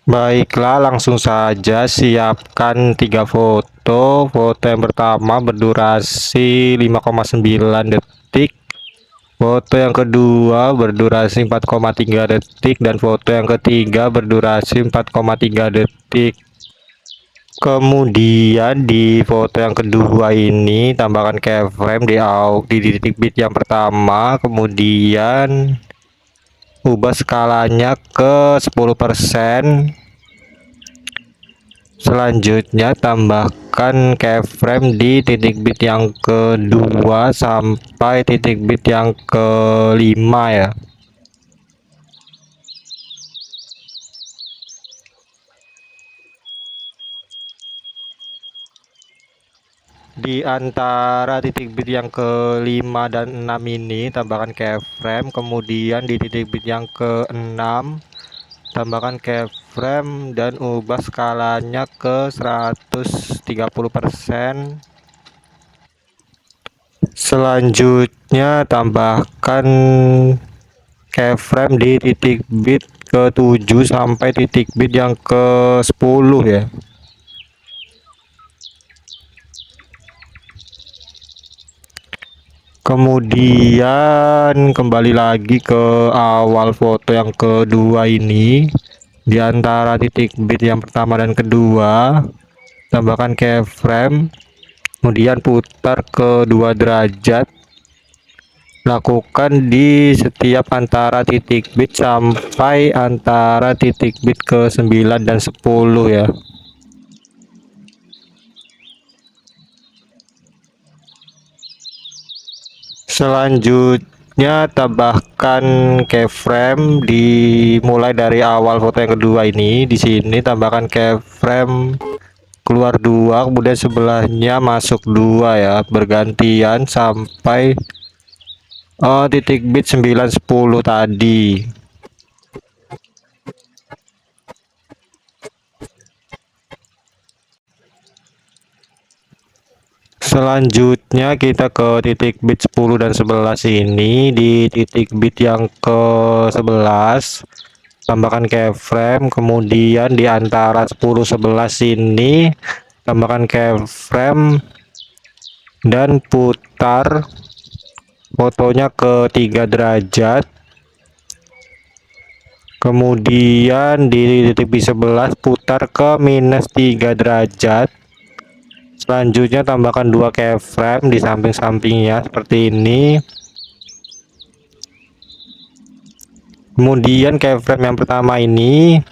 Baiklah, langsung saja siapkan 3 foto. Foto yang pertama berdurasi 5,9 detik. Foto yang kedua berdurasi 4,3 detik dan foto yang ketiga berdurasi 4,3 detik. Kemudian di foto yang kedua ini tambahkan keyframe di titik bit yang pertama, kemudian ubah skalanya ke 10%. Selanjutnya tambahkan keyframe di titik bit yang kedua sampai titik bit yang kelima ya. Di antara titik bit yang kelima dan 6 ini tambahkan keyframe, kemudian di titik bit yang keenam tambahkan keyframe dan ubah skalanya ke 130%. Selanjutnya tambahkan keyframe di titik bit ke-7 sampai titik bit yang ke-10 ya. Kemudian kembali lagi ke awal foto yang kedua ini. Di antara titik bit yang pertama dan kedua, tambahkan keyframe, kemudian putar ke 2 derajat. Lakukan di setiap antara titik bit sampai antara titik bit ke 9 dan 10 ya. Selanjutnya tambahkan keyframe dimulai dari awal foto yang kedua ini. Di sini tambahkan keyframe keluar 2, kemudian sebelahnya masuk 2 ya, bergantian sampai titik bit 9 10 tadi. Selanjutnya kita ke titik bit 10 dan 11 ini. Di titik bit yang ke 11 tambahkan keyframe, kemudian di antara 10 11 ini tambahkan keyframe dan putar fotonya ke 3 derajat. Kemudian di titik bit 11 putar ke minus 3 derajat. Selanjutnya tambahkan 2 keyframe di samping-sampingnya seperti ini. Kemudian keyframe yang pertama ini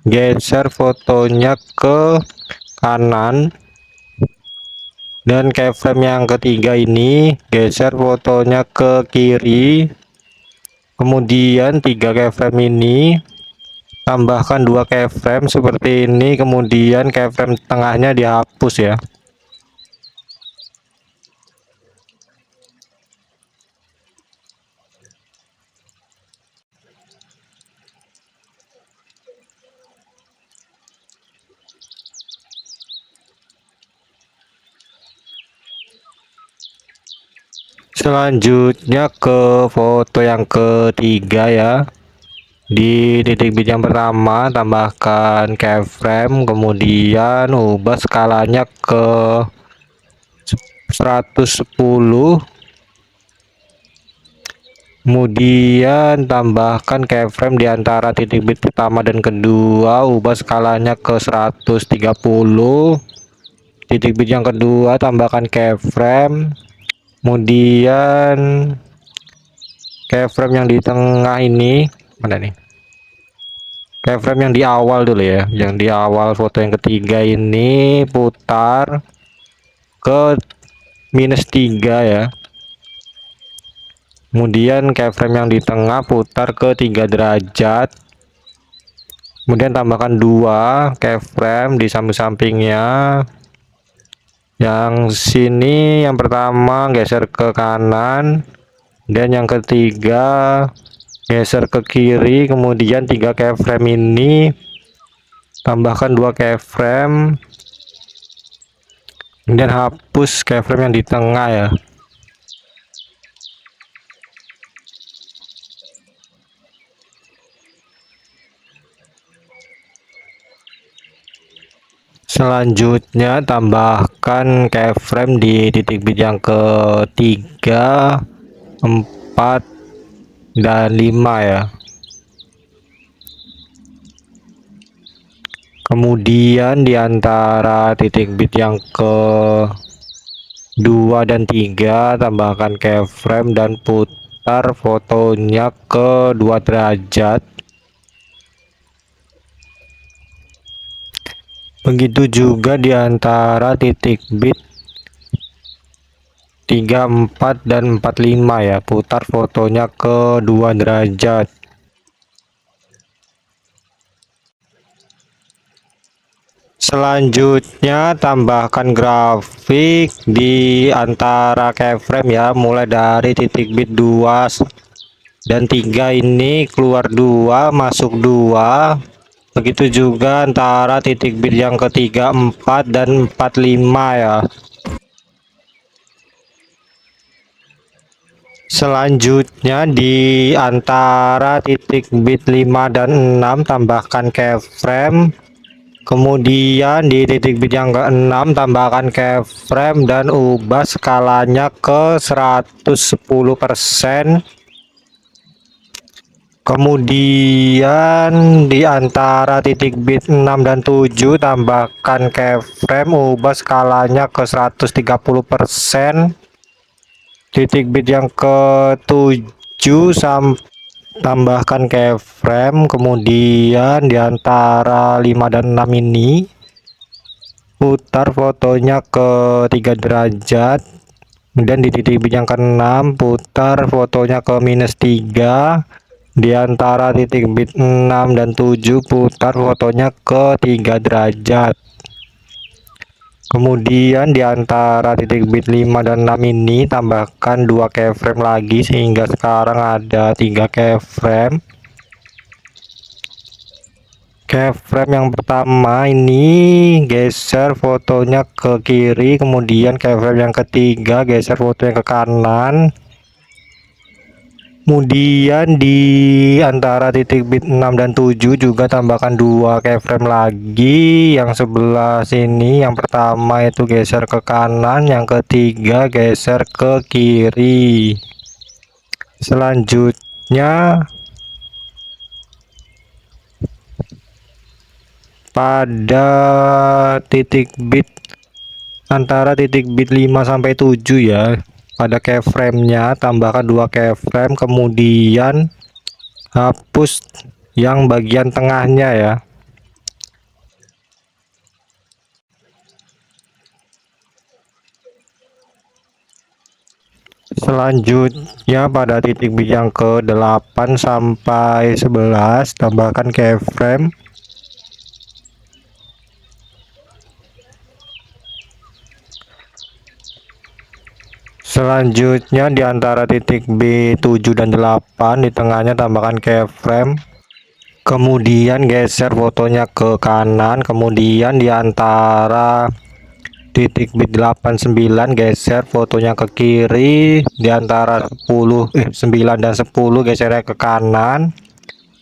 geser fotonya ke kanan, dan keyframe yang ketiga ini geser fotonya ke kiri. Kemudian 3 keyframe ini tambahkan 2 keyframe seperti ini, kemudian keyframe tengahnya dihapus ya. Selanjutnya ke foto yang ketiga ya. Di titik bit yang pertama tambahkan keyframe, kemudian ubah skalanya ke 110, kemudian tambahkan keyframe di antara titik bit pertama dan kedua, ubah skalanya ke 130. Titik bit yang kedua tambahkan keyframe, kemudian keyframe yang di tengah ini mana nih, keyframe yang di awal dulu ya, yang di awal foto yang ketiga ini putar ke minus 3 ya. Kemudian keyframe yang di tengah putar ke 3 derajat. Kemudian tambahkan 2 keyframe di samping-sampingnya. Yang sini yang pertama geser ke kanan, dan yang ketiga geser ke kiri. Kemudian 3 keyframe ini tambahkan 2 keyframe, kemudian hapus keyframe yang di tengah ya. Selanjutnya tambahkan keyframe di titik bit yang ketiga, 4, dan 5 ya. Kemudian di antara titik bit yang ke 2 dan 3 tambahkan keyframe dan putar fotonya ke 2 derajat. Begitu juga di antara titik bit 34 dan 45 ya, putar fotonya ke 2 derajat. Selanjutnya tambahkan grafik di antara keyframe ya, mulai dari titik bit 2 dan 3 ini keluar 2 masuk 2. Begitu juga antara titik bit yang ketiga 4 dan 45 ya. Selanjutnya di antara titik bit 5 dan 6 tambahkan keyframe. Kemudian di titik bit yang ke-6 tambahkan keyframe dan ubah skalanya ke 110%. Kemudian di antara titik bit 6 dan 7 tambahkan keyframe, ubah skalanya ke 130%. Titik bit yang ke-7 tambahkan keyframe, kemudian di antara 5 dan 6 ini putar fotonya ke 3 derajat. Kemudian di titik bit yang ke-6 putar fotonya ke -3. Di antara titik bit 6 dan 7 putar fotonya ke 3 derajat. Kemudian di antara titik bit 5 dan 6 ini tambahkan 2 keyframe lagi sehingga sekarang ada 3 keyframe. Keyframe yang pertama ini geser fotonya ke kiri, kemudian keyframe yang ketiga geser fotonya ke kanan. Kemudian di antara titik bit 6 dan 7 juga tambahkan 2 keyframe lagi. Yang sebelah sini yang pertama itu geser ke kanan, yang ketiga geser ke kiri. Selanjutnya pada titik bit antara titik bit 5 sampai 7 ya, pada keyframe-nya tambahkan 2 keyframe, kemudian hapus yang bagian tengahnya ya. Selanjutnya pada titik bit yang ke-8 sampai 11 tambahkan keyframe. Selanjutnya di antara titik B 7 dan 8 di tengahnya tambahkan keyframe. Kemudian geser fotonya ke kanan, kemudian di antara titik bit 8 9 geser fotonya ke kiri, di antara 9 dan 10 gesernya ke kanan.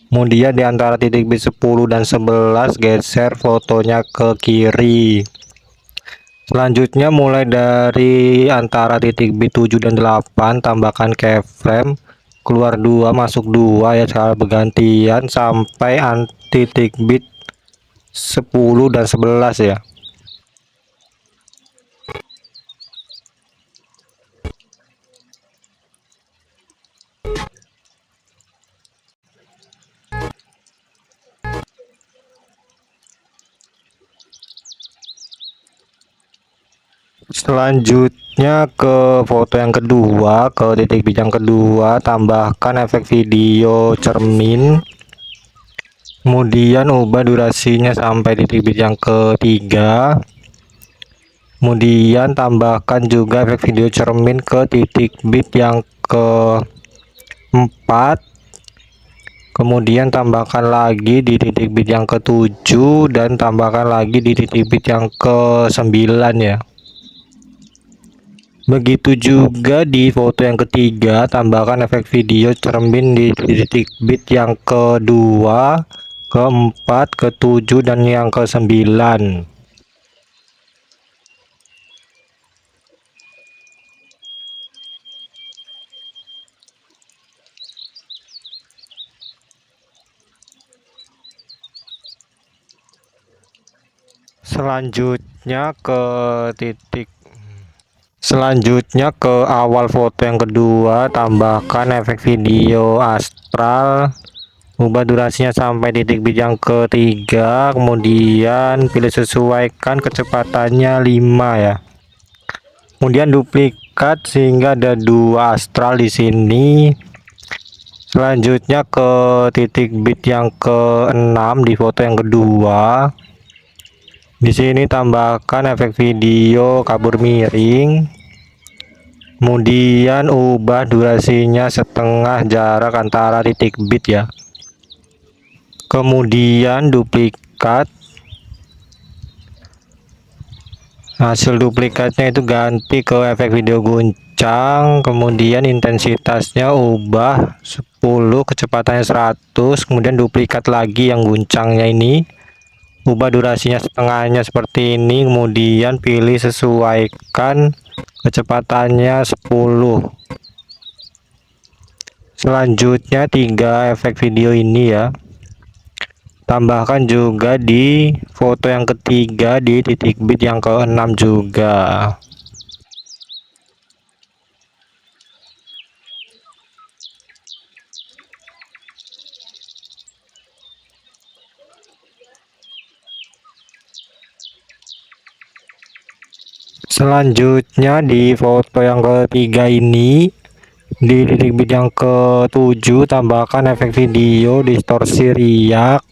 Kemudian di antara titik bit 10 dan 11 geser fotonya ke kiri. Selanjutnya mulai dari antara titik bit 7 dan 8 tambahkan keyframe, keluar 2 masuk 2 ya secara bergantian sampai titik bit 10 dan 11 ya. Selanjutnya ke foto yang kedua, ke titik bit yang kedua tambahkan efek video cermin. Kemudian ubah durasinya sampai titik bit yang ketiga. Kemudian tambahkan juga efek video cermin ke titik bit yang ke-4. Kemudian tambahkan lagi di titik bit yang ke-7 dan tambahkan lagi di titik bit yang ke-9 ya. Begitu juga di foto yang ketiga, tambahkan efek video cermin di titik bit yang kedua, keempat, ketujuh, dan yang ke-9. Selanjutnya ke awal foto yang kedua, tambahkan efek video astral, ubah durasinya sampai titik bit yang ketiga, kemudian pilih sesuaikan kecepatannya 5 ya. Kemudian duplikat sehingga ada 2 astral di sini. Selanjutnya ke titik bit yang ke-6 di foto yang kedua. Di sini tambahkan efek video kabur miring. Kemudian ubah durasinya setengah jarak antara titik bit ya. Kemudian duplikat. Hasil duplikatnya itu ganti ke efek video guncang, kemudian intensitasnya ubah 10, kecepatannya 100, kemudian duplikat lagi yang guncangnya ini, ubah durasinya setengahnya seperti ini, kemudian pilih sesuaikan kecepatannya 10. Selanjutnya 3 efek video ini ya, tambahkan juga di foto yang ketiga di titik bit yang ke-6 juga. Selanjutnya di foto yang ketiga ini di titik bit yang ke-7 tambahkan efek video distorsi riak,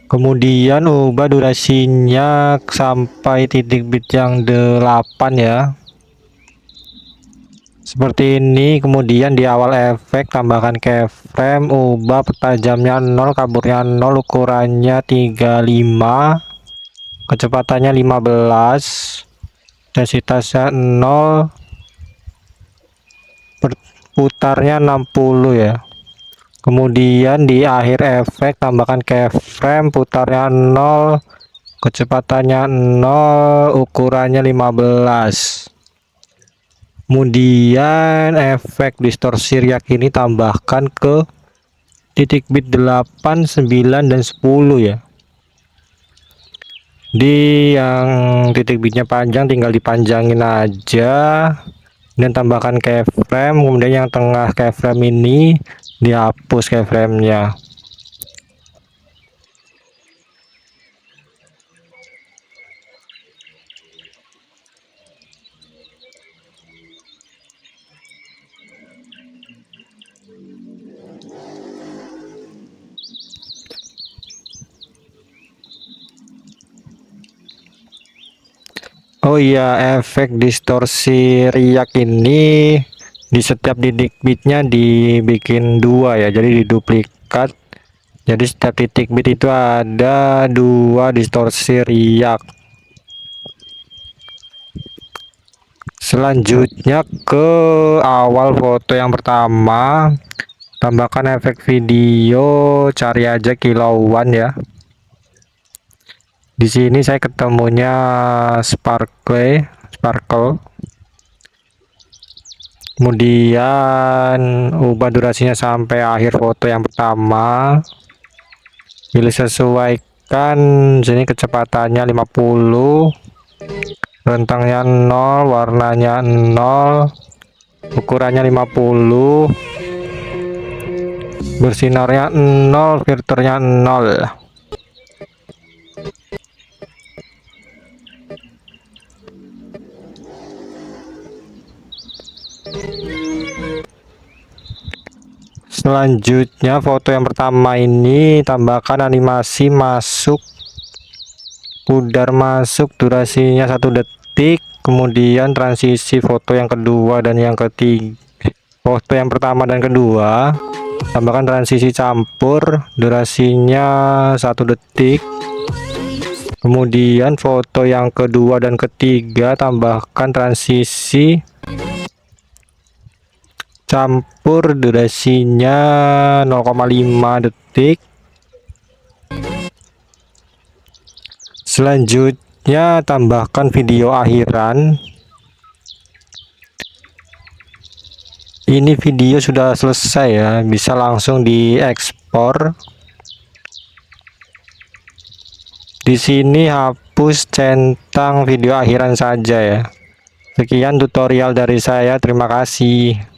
kemudian ubah durasinya sampai titik bit yang 8 ya, seperti ini. Kemudian di awal efek tambahkan keyframe, ubah pertajamnya 0, kaburnya 0, ukurannya 35, kecepatannya 15, intensitasnya 0, putarnya 60 ya. Kemudian di akhir efek tambahkan keyframe, putarnya 0, kecepatannya 0, ukurannya 15. Kemudian efek distorsi riak ini tambahkan ke titik bit 8, 9 dan 10 ya. Di yang titik bitnya panjang tinggal dipanjangin aja dan tambahkan keyframe, kemudian yang tengah keyframe ini dihapus keyframe-nya. Oh iya, efek distorsi riak ini di setiap titik bitnya dibikin 2 ya, jadi diduplikat. Jadi setiap titik bit itu ada 2 distorsi riak. Selanjutnya ke awal foto yang pertama, tambahkan efek video, cari aja kilauan ya. Di sini saya ketemunya sparkle. Kemudian ubah durasinya sampai akhir foto yang pertama. Pilih sesuaikan, sini kecepatannya 50, rentangnya 0, warnanya 0, ukurannya 50, bersinarnya 0, filternya 0. Selanjutnya foto yang pertama ini tambahkan animasi masuk, pudar masuk, durasinya 1 detik, kemudian transisi foto yang kedua dan yang ketiga, foto yang pertama dan kedua tambahkan transisi campur, durasinya 1 detik, kemudian foto yang kedua dan ketiga tambahkan transisi campur, durasinya 0,5 detik. Selanjutnya tambahkan video akhiran. Ini video sudah selesai ya, bisa langsung diekspor. Di sini hapus centang video akhiran saja ya. Sekian tutorial dari saya, terima kasih.